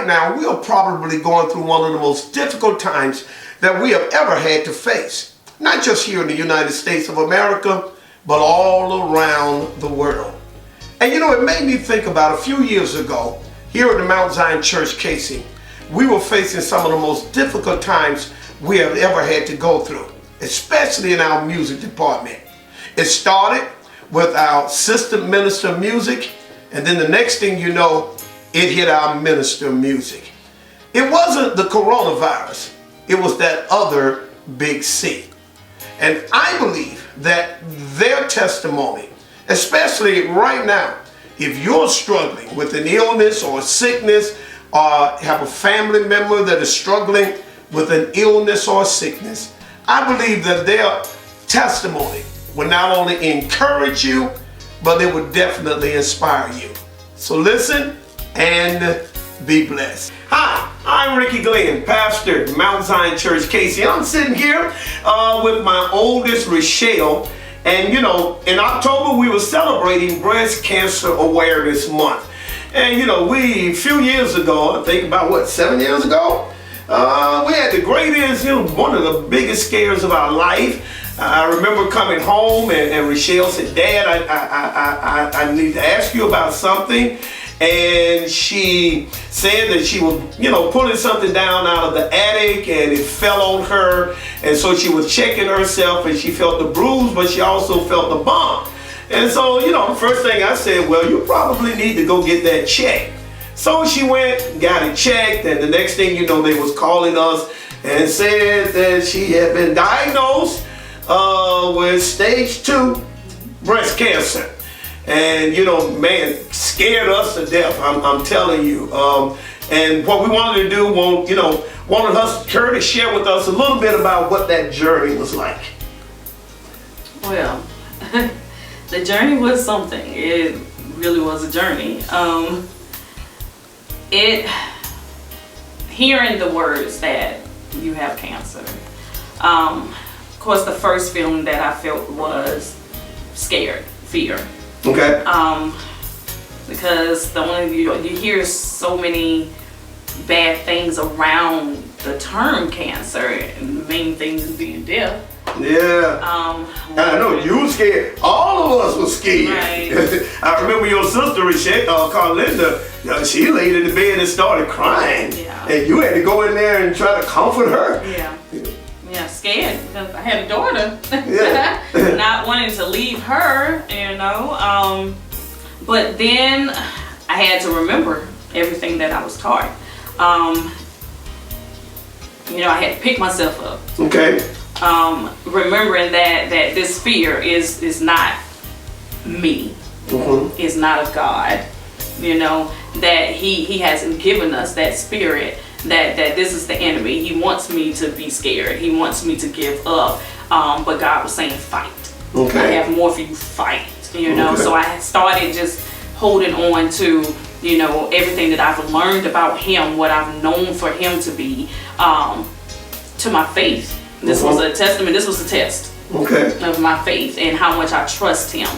right now, we are probably going through one of the most difficult times that we have ever had to face. Not just here in the United States of America, but all around the world. And you know, it made me think about a few years ago, here at the Mount Zion Church, Casey, we were facing some of the most difficult times we have ever had to go through, especially in our music department. It started with our assistant minister of music, and then the next thing you know, it hit our minister of music. It wasn't the coronavirus, it was that other big C. And I believe that their testimony, especially right now, if you're struggling with an illness or a sickness, or have a family member that is struggling with an illness or a sickness, I believe that their testimony will not only encourage you, but it will definitely inspire you. So listen and be blessed. Hi, I'm Ricky Glenn, pastor at Mount Zion Church, Casey. I'm sitting here with my oldest, Rochelle. And you know, in October, we were celebrating Breast Cancer Awareness Month. And you know, a few years ago, I think about 7 years ago, we had the greatest, one of the biggest scares of our life. I remember coming home and Rochelle said, "Dad, I need to ask you about something." And she said that she was, pulling something down out of the attic and it fell on her. And so she was checking herself and she felt the bruise, but she also felt the bump. And so, the first thing I said, well, you probably need to go get that checked. So she went, got it checked, and the next thing you know, they was calling us and said that she had been diagnosed with stage 2 breast cancer. And man, scared us to death, I'm telling you. And what we wanted to do, wanted her to share with us a little bit about what that journey was like. Well, the journey was something. It really was a journey. Hearing the words that you have cancer. Of course, the first feeling that I felt was scared, fear. Okay. Because you hear so many bad things around the term cancer, and the main thing is being deaf. Yeah. I know you were scared. All of us were scared. Right. I remember your sister, Carlinda, she laid in the bed and started crying. Yeah. And you had to go in there and try to comfort her. Yeah. Yeah, scared because I had a daughter. Yeah. Not wanting to leave her, but then I had to remember everything that I was taught. I had to pick myself up. Okay. Remembering that this fear is not me. Mm-hmm. It's not of God. That he hasn't given us that spirit. That this is the enemy. He wants me to be scared. He wants me to give up. But God was saying, fight. Okay. I have more for you, fight. Okay. So I started just holding on to, everything that I've learned about him, what I've known for him to be, to my faith. This was a testament. This was a test of my faith and how much I trust him.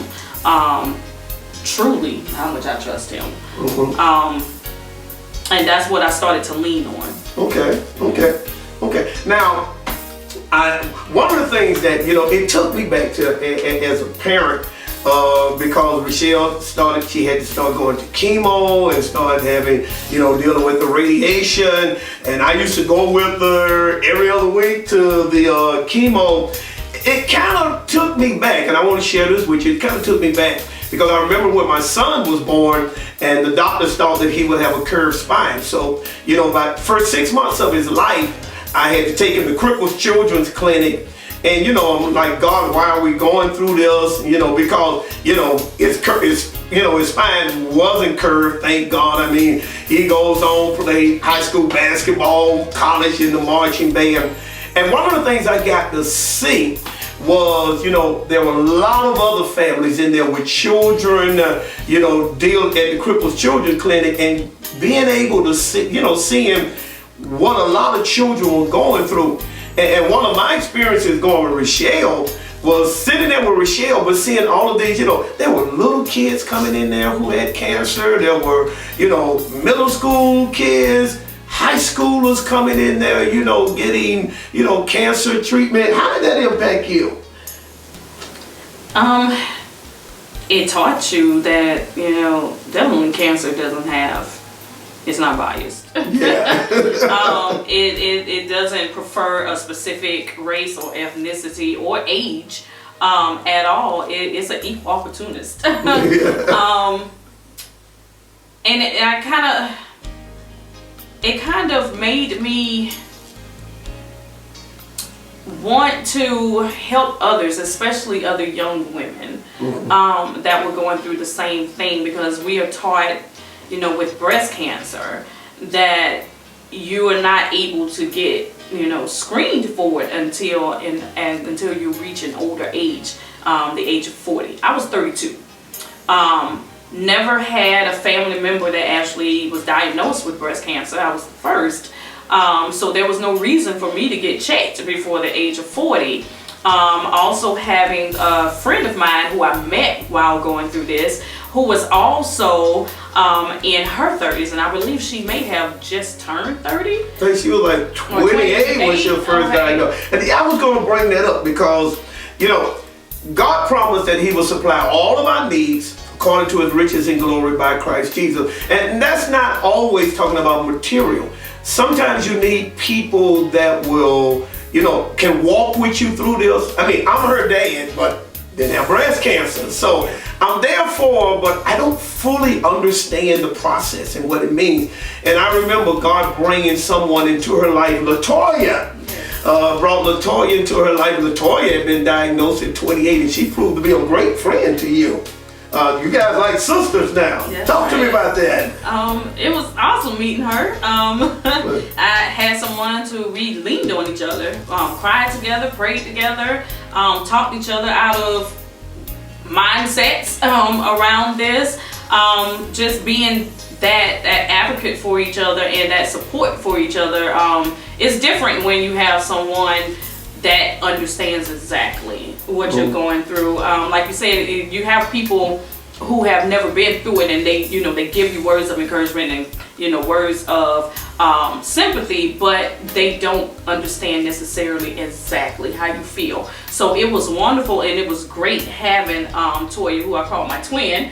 Truly, how much I trust him. And that's what I started to lean on. Okay. Now, one of the things that, it took me back to as a parent, because Rochelle she had to start going to chemo and start having, dealing with the radiation. And I used to go with her every other week to the chemo. It kind of took me back, and I want to share this with you. It kind of took me back because I remember when my son was born and the doctors thought that he would have a curved spine. So, about the first 6 months of his life, I had to take him to Cripples Children's Clinic. And, I'm like, God, why are we going through this? Because, his spine wasn't curved, thank God. I mean, he goes on, play high school basketball, college in the marching band. And one of the things I got to see was, there were a lot of other families in there with children, deal at the Cripples Children's Clinic, and being able to see, seeing what a lot of children were going through. And one of my experiences going with Rochelle was sitting there with Rochelle, but seeing all of these, there were little kids coming in there who had cancer. There were, middle school kids, high schoolers coming in there, getting, cancer treatment. How did that impact you? It taught you that, definitely cancer it's not biased. Yeah. It doesn't prefer a specific race or ethnicity or age at all. It's an equal opportunist. Yeah. And it kind of made me want to help others, especially other young women that were going through the same thing, because we are taught, with breast cancer, that you are not able to get, screened for it until you reach an older age, the age of 40. I was 32. Never had a family member that actually was diagnosed with breast cancer. I was the first. So there was no reason for me to get checked before the age of 40. Also having a friend of mine who I met while going through this, who was also in her 30s, and I believe she may have just turned 30. I think she was like 28 when she was first diagnosed. And I was going to bring that up because, God promised that He will supply all of our needs according to His riches and glory by Christ Jesus. And that's not always talking about material. Sometimes you need people that will, can walk with you through this. I mean, I'm her dad, but didn't have breast cancer. So I'm there for her, but I don't fully understand the process and what it means. And I remember God bringing someone into her life, Latoya. Brought Latoya into her life. Latoya had been diagnosed at 28, and she proved to be a great friend to you. You guys like sisters now. Yes, Talk to me about that. It was awesome meeting her. I had someone we leaned on each other, cried together, prayed together, talked each other out of mindsets around this. Just being that advocate for each other and that support for each other. It's different when you have someone that understands exactly what you're going through. Like you said, you have people who have never been through it, and they give you words of encouragement and words of sympathy, but they don't understand necessarily exactly how you feel. So it was wonderful, and it was great having Toya, who I call my twin.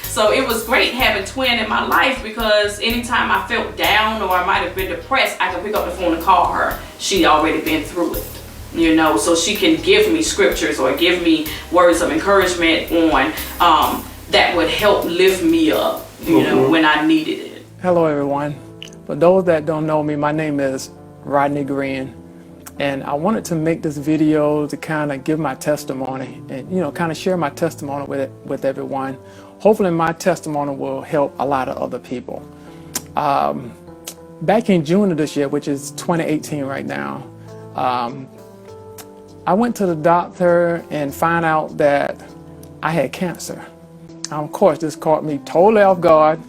So it was great having twin in my life, because anytime I felt down or I might have been depressed, I could pick up the phone and call her. She'd already been through it, so she can give me scriptures or give me words of encouragement on that would help lift me up, when I needed it. Hello, everyone. For those that don't know me, my name is Rodney Green, and I wanted to make this video to kind of give my testimony and kind of share my testimony with everyone. Hopefully my testimony will help a lot of other people. Back in June of this year, which is 2018 right now, I went to the doctor and found out that I had cancer. Of course, this caught me totally off guard.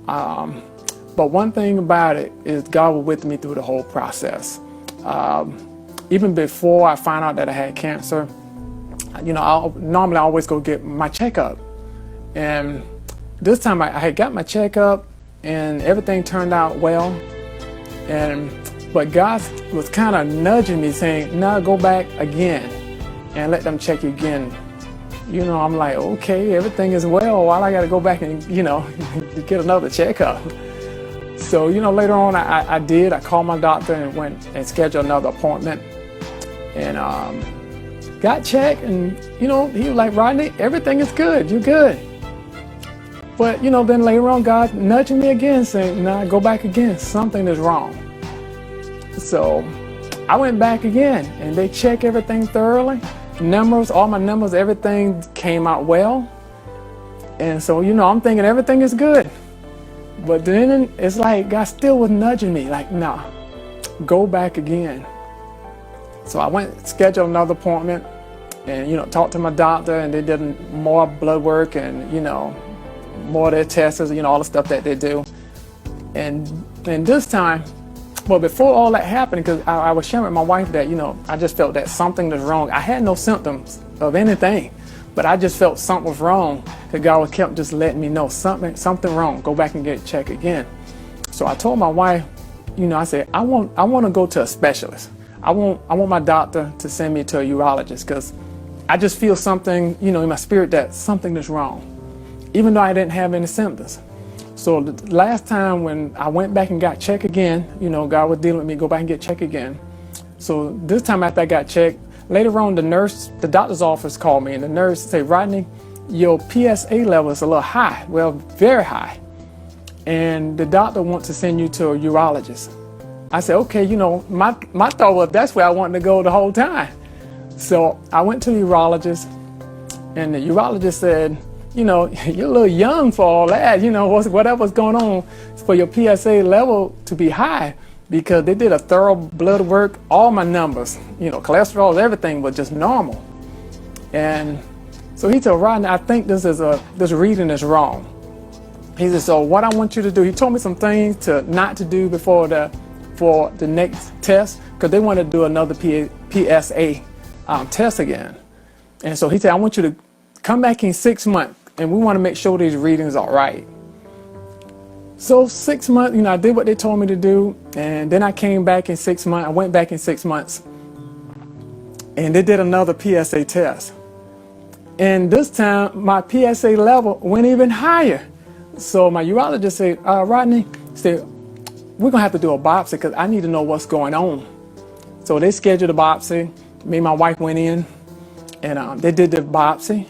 But one thing about it is God was with me through the whole process. Even before I found out that I had cancer, normally I always go get my checkup. And this time I had got my checkup and everything turned out well. But God was kind of nudging me, saying, no, go back again and let them check you again. I'm like, okay, everything is well. Why do I got to go back and, get another checkup? So, later on I did. I called my doctor and went and scheduled another appointment. And got checked, and, he was like, Rodney, everything is good. You're good. But, then later on, God nudging me again, saying, no, go back again. Something is wrong. So I went back again, and they checked everything thoroughly. Numbers, all my numbers, everything came out well. And so, I'm thinking everything is good. But then it's like God still was nudging me, like, no, go back again. So I went, scheduled another appointment, and, talked to my doctor, and they did more blood work and, more of their tests, all the stuff that they do. And this time, Well, before all that happened, because I was sharing with my wife that, I just felt that something was wrong. I had no symptoms of anything, but I just felt something was wrong. That God kept just letting me know something wrong. Go back and get checked again. So I told my wife, I said, I want to go to a specialist. I want my doctor to send me to a urologist, because I just feel something, in my spirit that something is wrong, even though I didn't have any symptoms. So the last time when I went back and got checked again, God was dealing with me, go back and get checked again. So this time after I got checked, later on the doctor's office called me, and the nurse said, Rodney, your PSA level is a little high, well, very high. And the doctor wants to send you to a urologist. I said, okay, my thought was that's where I wanted to go the whole time. So I went to the urologist, and the urologist said, you're a little young for all that, whatever's going on for your PSA level to be high, because they did a thorough blood work, all my numbers, cholesterol, everything was just normal. And so he said, Rodney, I think this reading is wrong. He said, so what I want you to do, he told me some things not to do for the next test, because they want to do another PSA test again. And so he said, I want you to come back in 6 months, and we want to make sure these readings are right. So 6 months, I did what they told me to do, and then I came back in 6 months. I went back in 6 months, and they did another PSA test. And this time, my PSA level went even higher. So my urologist said, Rodney, we're going to have to do a biopsy, because I need to know what's going on. So they scheduled a biopsy. Me and my wife went in, and they did the biopsy.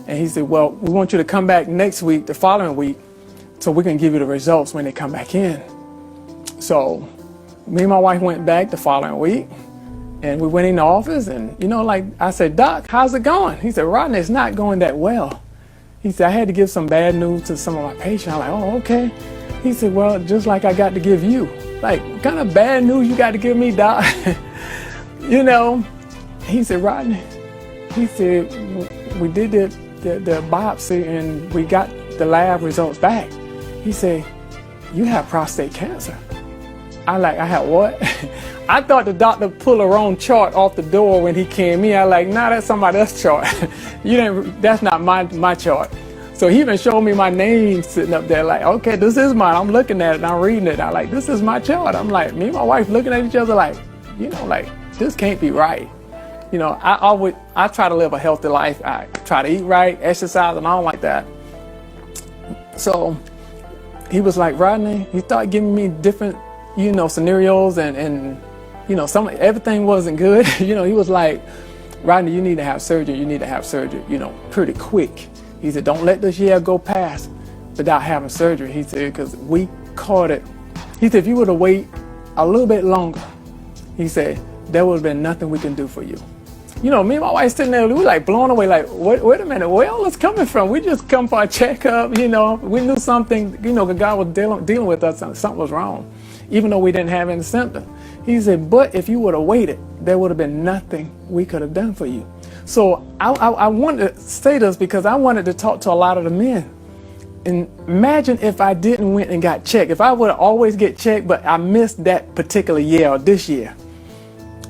And he said, well, we want you to come back next week, the following week, so we can give you the results when they come back in. So me and my wife went back the following week, and we went in the office, and, I said, Doc, how's it going? He said, Rodney, it's not going that well. He said, I had to give some bad news to some of my patients. I'm like, oh, okay. He said, well, just like I got to give you. Like, what kind of bad news you got to give me, Doc? He said, Rodney, he said, we did the biopsy, and we got the lab results back. He said, you have prostate cancer. I had what? I thought the doctor pulled a wrong chart off the door when he came in. Nah, that's somebody else's chart. That's not my chart. So he even showed me my name sitting up there, okay, this is mine. I'm looking at it and I'm reading it. I'm this is my chart. I'm me and my wife looking at each other this can't be right. I try to live a healthy life. I try to eat right, exercise, and all like that. So he was like, Rodney, he started giving me different, scenarios, and everything wasn't good. He was like, Rodney, you need to have surgery. You need to have surgery, pretty quick. He said, don't let this year go past without having surgery. He said, because we caught it. He said, if you would have waited a little bit longer, he said, there would have been nothing we can do for you. Me and my wife sitting there, we were blown away, wait a minute, where all this coming from? We just come for a checkup, we knew something, God was dealing with us, something was wrong, even though we didn't have any symptoms. He said, but if you would have waited, there would have been nothing we could have done for you. So I wanted to say this because I wanted to talk to a lot of the men. And imagine if I didn't went and got checked. If I would have always get checked, but I missed that particular year or this year.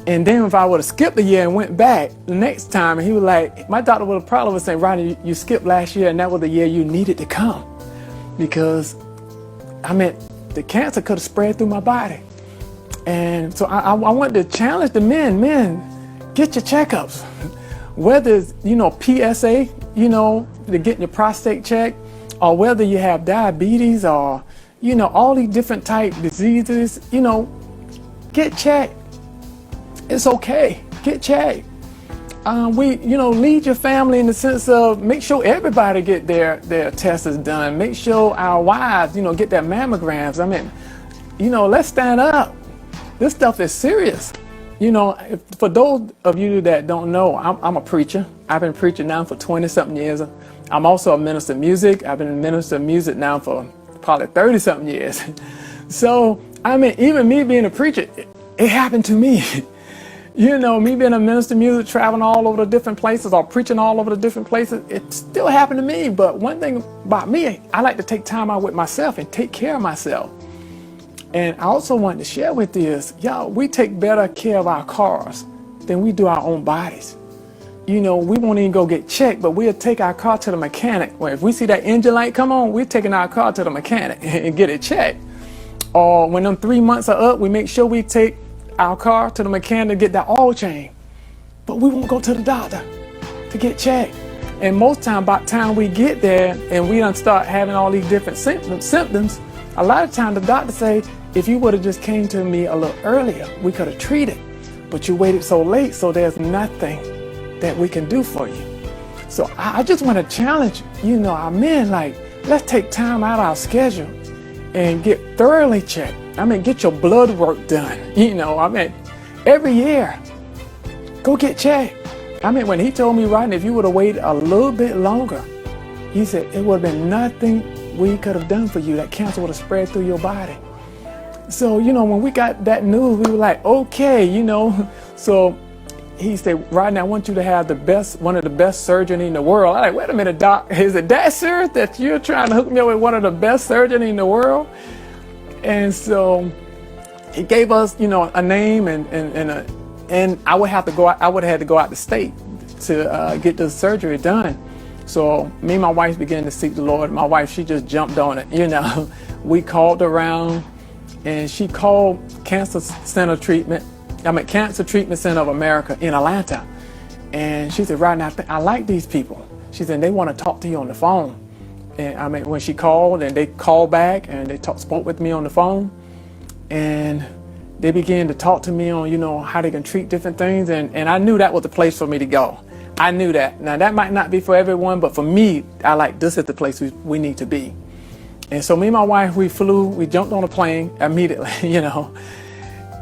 And then if I would have skipped a year and went back the next time, and he was like, my doctor would have probably was saying, Rodney, you skipped last year, and that was the year you needed to come. Because, the cancer could have spread through my body. And so I wanted to challenge the men, get your checkups. Whether it's, PSA, to get your prostate checked, or whether you have diabetes or, all these different type diseases, get checked. It's okay. Get checked. Lead your family in the sense of make sure everybody get their tests done. Make sure our wives, get their mammograms. Let's stand up. This stuff is serious. For those of you that don't know, I'm a preacher. I've been preaching now for 20-something years. I'm also a minister of music. I've been a minister of music now for probably 30-something years. So, even me being a preacher, it happened to me. Me being a minister of music, traveling all over the different places or preaching all over the different places, it still happened to me. But one thing about me, I like to take time out with myself and take care of myself. And I also wanted to share with you is, y'all, we take better care of our cars than we do our own bodies. You know, we won't even go get checked, but we'll take our car to the mechanic. Well, if we see that engine light come on, we're taking our car to the mechanic and get it checked. Or when them 3 months are up, we make sure we take our car to the mechanic to get that oil change. But we won't go to the doctor to get checked. And most time, by the time we get there and we done start having all these different symptoms, a lot of time the doctor say, if you would have just came to me a little earlier, we could have treated. But you waited so late, so there's nothing that we can do for you. So I just want to challenge, our men, like, let's take time out of our schedule and get thoroughly checked. Get your blood work done. Every year, go get checked. When he told me, Rodney, if you would have waited a little bit longer, he said, it would have been nothing we could have done for you. That cancer would have spread through your body. So, when we got that news, we were like, okay, So he said, Rodney, I want you to have one of the best surgeons in the world. I'm like, wait a minute, doc, is it that serious that you're trying to hook me up with one of the best surgeons in the world? And so he gave us, a name and I would have had to go out the state to get the surgery done. So me and my wife began to seek the Lord. My wife, she just jumped on it, We called around and she called Cancer Treatment Center of America in Atlanta. And she said, Rodney, I like these people. She said, they want to talk to you on the phone. And when she called and they called back and they spoke with me on the phone, and they began to talk to me on, how they can treat different things. And I knew that was the place for me to go. I knew that. Now that might not be for everyone, but for me, this is the place we need to be. And so me and my wife, we jumped on a plane immediately,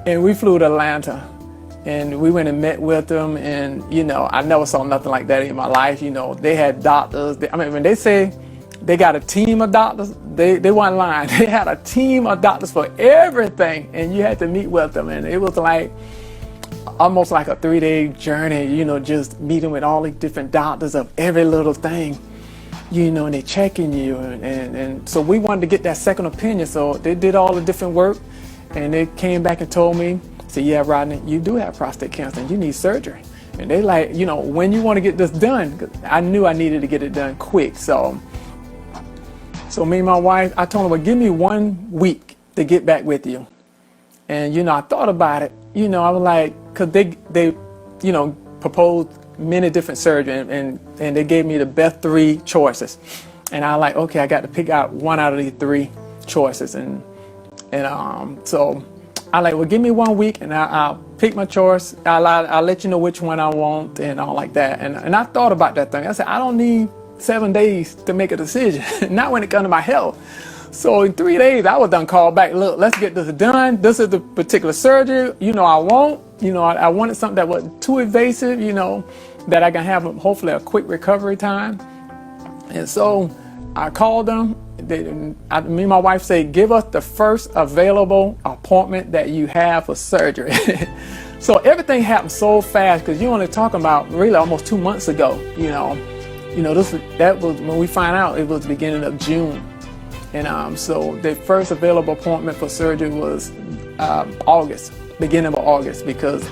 and we flew to Atlanta. And we went and met with them, and I never saw nothing like that in my life. They had doctors. When they say they got a team of doctors, they weren't lying. They had a team of doctors for everything, and you had to meet with them. And it was like almost like a 3-day journey. Just meeting with all these different doctors of every little thing. And they checking you, and so we wanted to get that second opinion. So they did all the different work, and they came back and told me, said, yeah, Rodney, you do have prostate cancer and you need surgery. And they like, when you want to get this done? 'Cause I knew I needed to get it done quick. So me and my wife, I told her, well, give me 1 week to get back with you. And, I thought about it. I was like, because they proposed many different surgeries, and they gave me the best 3 choices. And I like, okay, I got to pick out one out of these 3 choices. And so I like, well, give me 1 week and I'll pick my choice. I'll let you know which one I want and all like that. And I thought about that thing. I said, I don't need 7 days to make a decision, not when it comes to my health. So in 3 days, I was done called back. Look, let's get this done. This is the particular surgery, I want. I wanted something that wasn't too invasive, that I can have hopefully a quick recovery time. And so I called them. Me and my wife said, give us the first available appointment that you have for surgery. So everything happened so fast because you're only talking about really almost 2 months ago. That was when we found out it was the beginning of June. And so the first available appointment for surgery was beginning of August, because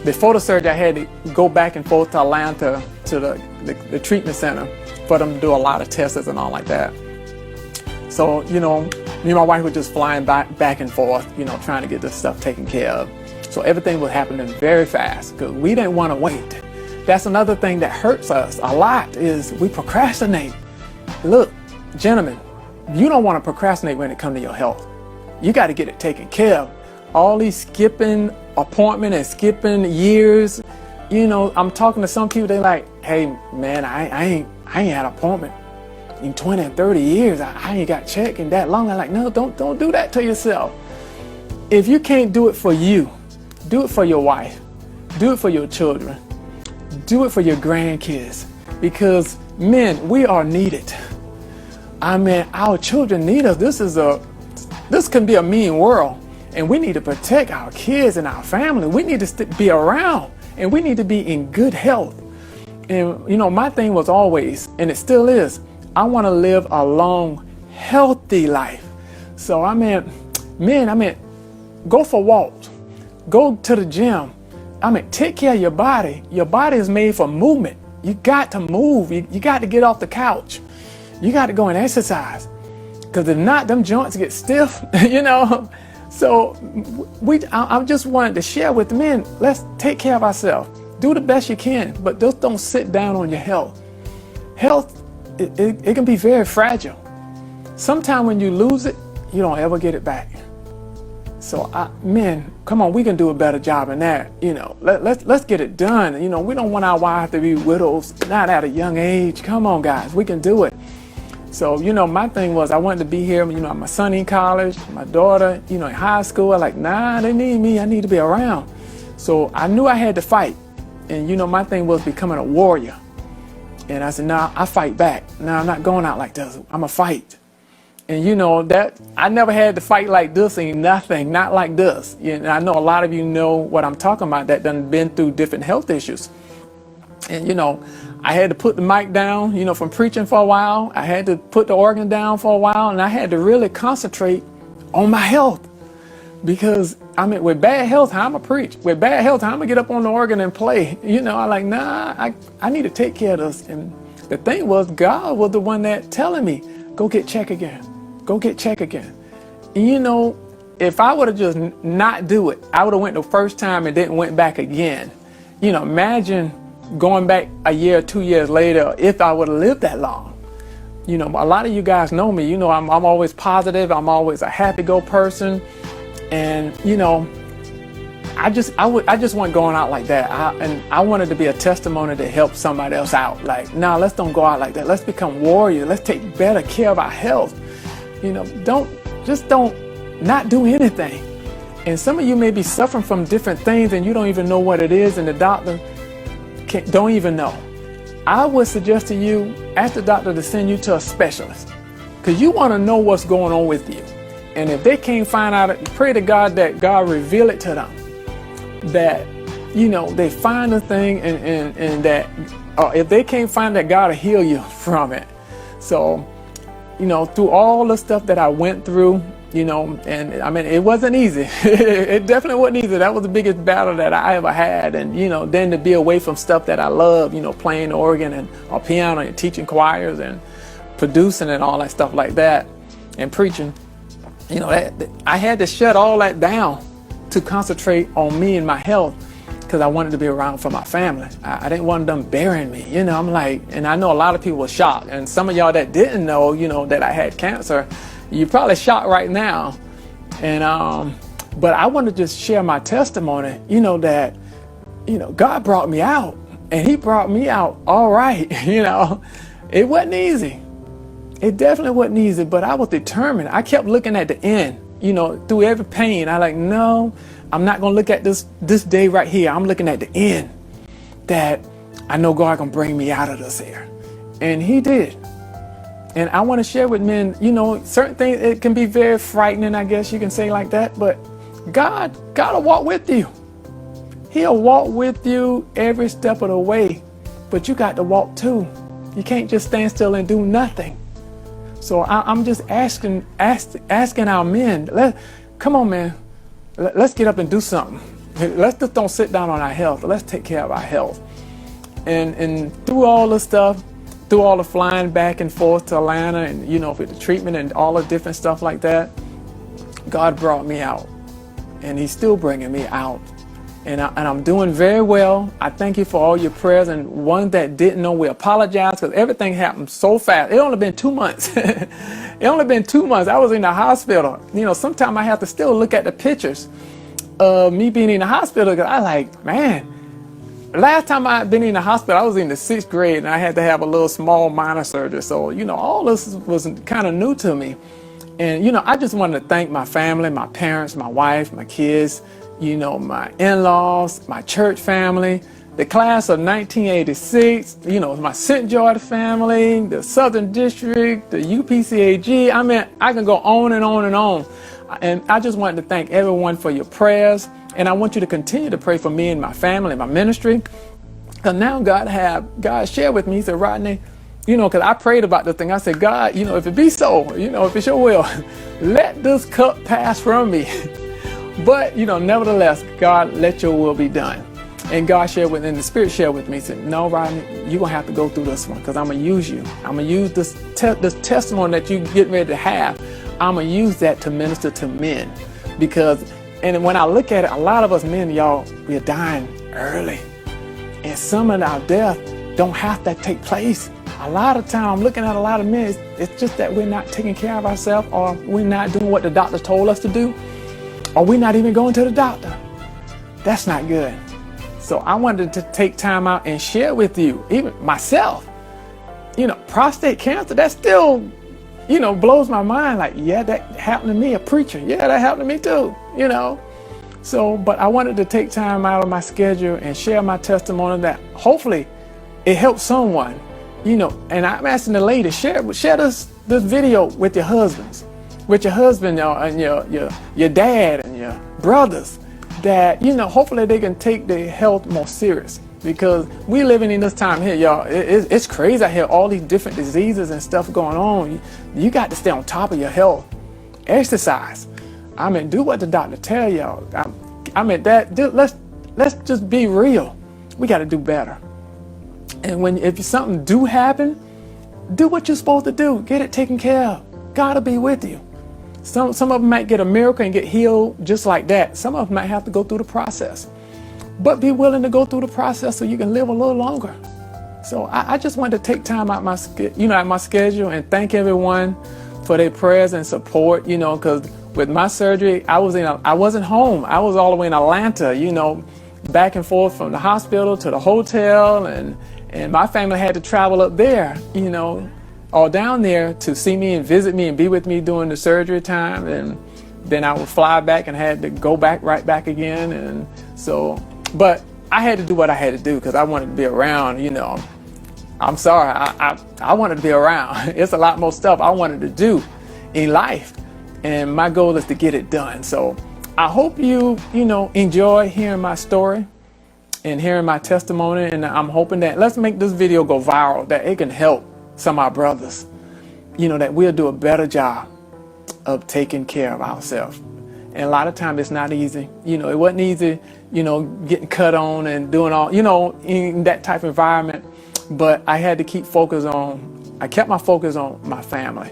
before the surgery I had to go back and forth to Atlanta to the treatment center for them to do a lot of tests and all like that. So, me and my wife were just flying back and forth, trying to get this stuff taken care of. So everything was happening very fast because we didn't want to wait. That's another thing that hurts us a lot is we procrastinate. Look, gentlemen, you don't want to procrastinate when it comes to your health. You got to get it taken care of. All these skipping appointment and skipping years, I'm talking to some people, they're like, hey man, I ain't had an appointment in 20 and 30 years. I ain't got checked in that long. I'm like, no, don't do that to yourself. If you can't do it for you, do it for your wife, do it for your children, do it for your grandkids, because men, we are needed. Our children need us. This can be a mean world, and we need to protect our kids and our family. We need to be around, and we need to be in good health. And my thing was always, and it still is, I want to live a long, healthy life. So men, go for walks, go to the gym. I mean, take care of your body. Your body is made for movement. You got to move. You got to get off the couch. You got to go and exercise. Because if not, them joints get stiff, you know. So I just wanted to share with men, let's take care of ourselves. Do the best you can, but just don't sit down on your health. Health, it can be very fragile. Sometimes when you lose it, you don't ever get it back. So men, come on, we can do a better job than that. You know, let's get it done. You know, we don't want our wives to be widows, not at a young age. Come on, guys, we can do it. So, you know, my thing was I wanted to be here. You know, my son in college, my daughter, you know, in high school. I'm like, nah, they need me. I need to be around. So I knew I had to fight. And, you know, my thing was becoming a warrior. And I said, nah, I fight back. Nah, I'm not going out like this. I'm a fight. And you know that I never had to fight like this, ain't nothing, not like this. You know, I know a lot of you know what I'm talking about that done been through different health issues. And you know, I had to put the mic down, you know, from preaching for a while. I had to put the organ down for a while, and I had to really concentrate on my health. Because I mean, with bad health, how I'ma preach? With bad health, how I'ma get up on the organ and play? You know, I'm like, nah, I need to take care of this. And the thing was, God was the one that telling me, go get checked again. Go get checked again. And you know, if I would have just not do it, I would have went the first time and then went back again. You know, imagine going back a year or 2 years later if I would have lived that long. You know, a lot of you guys know me. You know, I'm always positive. I'm always a happy-go person. And, you know, I just wasn't going out like that. And I wanted to be a testimony to help somebody else out. Like, nah, let's don't go out like that. Let's become warriors. Let's take better care of our health. You know, don't not do anything. And some of you may be suffering from different things and you don't even know what it is, and the doctor don't even know. I would suggest to you, ask the doctor to send you to a specialist, because you want to know what's going on with you. And if they can't find out, pray to God that God reveal it to them. That, you know, they find the thing and that, if they can't find that, God will heal you from it. So, you know, through all the stuff that I went through, you know, and I mean, it wasn't easy. It definitely wasn't easy. That was the biggest battle that I ever had. And, you know, then to be away from stuff that I love, you know, playing the organ and or piano and teaching choirs and producing and all that stuff like that and preaching, you know, I had to shut all that down to concentrate on me and my health, because I wanted to be around for my family. I didn't want them burying me. You know, I'm like, and I know a lot of people were shocked. And some of y'all that didn't know, you know, that I had cancer, you're probably shocked right now. And, but I want to just share my testimony, you know, that, you know, God brought me out, and he brought me out all right. You know, it wasn't easy. It definitely wasn't easy, but I was determined. I kept looking at the end, you know, through every pain. I like, no, I'm not going to look at this day right here. I'm looking at the end, that I know God can bring me out of this here. And he did. And I want to share with men, you know, certain things, it can be very frightening, I guess you can say like that, but God will walk with you. He'll walk with you every step of the way, but you got to walk too. You can't just stand still and do nothing. So I'm just asking our men, come on, man, let's get up and do something. Let's just don't sit down on our health. Let's take care of our health. And through all the stuff, through all the flying back and forth to Atlanta and, you know, with the treatment and all the different stuff like that, God brought me out, and he's still bringing me out. And I'm doing very well. I thank you for all your prayers. And one that didn't know, we apologize, because everything happened so fast. It only been 2 months. It only been 2 months. I was in the hospital. You know, sometimes I have to still look at the pictures of me being in the hospital, because I like, man, last time I had been in the hospital, I was in the 6th grade, and I had to have a little small minor surgery. So, you know, all this was kind of new to me. And, you know, I just wanted to thank my family, my parents, my wife, my kids, you know, my in-laws, my church family, the class of 1986, you know, my St. George family, the Southern District, the UPCAG. I mean, I can go on and on and on. And I just wanted to thank everyone for your prayers. And I want you to continue to pray for me and my family and my ministry. Because now God shared with me, he said, Rodney, you know, because I prayed about this thing. I said, God, you know, if it be so, you know, if it's your will, let this cup pass from me. But, nevertheless, God, let your will be done. And God shared with, and the Spirit shared with me, said, no, Rodney, you're going to have to go through this one because I'm going to use you. I'm going to use this testimony that you get ready to have. I'm going to use that to minister to men. Because, and when I look at it, a lot of us men, y'all, we're dying early. And some of our death don't have to take place. A lot of time, I'm looking at a lot of men, it's just that we're not taking care of ourselves, or we're not doing what the doctor told us to do, or we're not even going to the doctor. That's not good. So I wanted to take time out and share with you, even myself, prostate cancer, that still, blows my mind. Like, yeah, that happened to me, a preacher. Yeah, that happened to me too, So, but I wanted to take time out of my schedule and share my testimony that hopefully it helps someone, and I'm asking the lady, share this video with your husbands, and your dad and your brothers, that, hopefully they can take their health more serious, because we living in this time here, y'all, it's crazy. I hear all these different diseases and stuff going on. You got to stay on top of your health. Exercise. Do what the doctor tell y'all. Let's just be real. We got to do better. And if something do happen, do what you're supposed to do. Get it taken care of. God will be with you. Some of them might get a miracle and get healed just like that. Some of them might have to go through the process. But be willing to go through the process so you can live a little longer. So I just wanted to take time out my schedule and thank everyone for their prayers and support, because with my surgery, I wasn't home. I was all the way in Atlanta, back and forth from the hospital to the hotel, and my family had to travel up there, all down there to see me and visit me and be with me during the surgery time. And then I would fly back and had to go right back again. And so, but I had to do what I had to do because I wanted to be around, I'm sorry, I wanted to be around. It's a lot more stuff I wanted to do in life. And my goal is to get it done. So I hope you enjoy hearing my story and hearing my testimony. And I'm hoping that let's make this video go viral, that it can help some of our brothers, that we'll do a better job of taking care of ourselves. And a lot of times it's not easy. It wasn't easy, getting cut on and doing all, in that type of environment. But I had to I kept my focus on my family,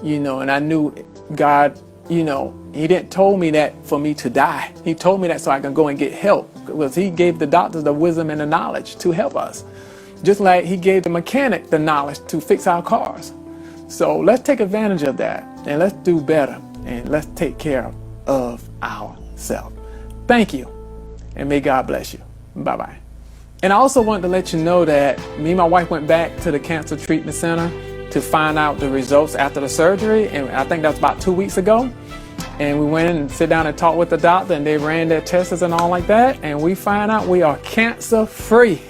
and I knew God, He didn't told me that for me to die. He told me that so I can go and get help, because He gave the doctors the wisdom and the knowledge to help us. Just like He gave the mechanic the knowledge to fix our cars. So let's take advantage of that, and let's do better, and let's take care of ourselves. Thank you, and may God bless you. Bye-bye. And I also wanted to let you know that me and my wife went back to the Cancer Treatment Center to find out the results after the surgery, and I think that's about 2 weeks ago. And we went in and sit down and talked with the doctor, and they ran their tests and all like that, and we find out we are cancer-free.